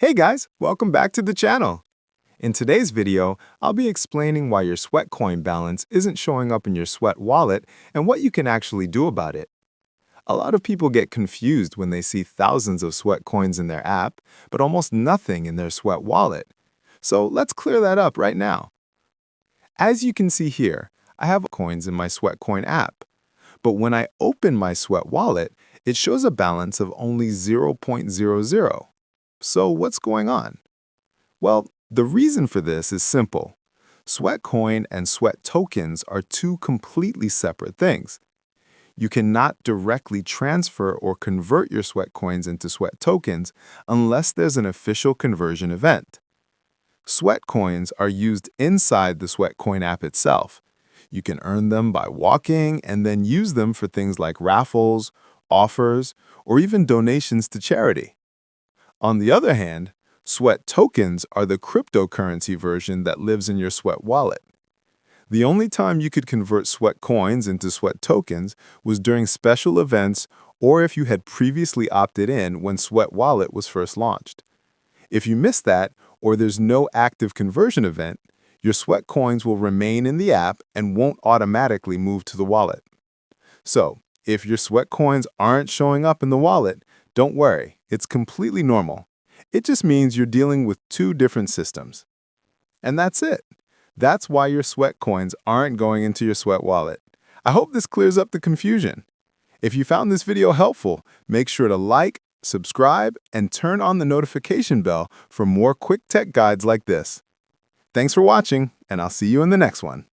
Hey guys, welcome back to the channel. In today's video, I'll be explaining why your Sweatcoin balance isn't showing up in your Sweat wallet and what you can actually do about it. A lot of people get confused when they see thousands of Sweatcoins in their app, but almost nothing in their Sweat wallet. So let's clear that up right now. As you can see here, I have coins in my Sweatcoin app, but when I open my Sweat wallet, it shows a balance of only 0.00. So what's going on? Well, the reason for this is simple. Sweatcoin and Sweat tokens are two completely separate things. You cannot directly transfer or convert your Sweatcoins into Sweat tokens unless there's an official conversion event. Sweatcoins are used inside the Sweatcoin app itself. You can earn them by walking and then use them for things like raffles, offers, or even donations to charity. On the other hand, Sweat tokens are the cryptocurrency version that lives in your Sweat wallet. The only time you could convert Sweat coins into Sweat tokens was during special events or if you had previously opted in when Sweat Wallet was first launched. If you miss that or there's no active conversion event, your Sweat coins will remain in the app and won't automatically move to the wallet. So, if your Sweat coins aren't showing up in the wallet, don't worry, it's completely normal. It just means you're dealing with two different systems. And that's it. That's why your Sweat coins aren't going into your Sweat wallet. I hope this clears up the confusion. If you found this video helpful, make sure to like, subscribe, and turn on the notification bell for more quick tech guides like this. Thanks for watching, and I'll see you in the next one.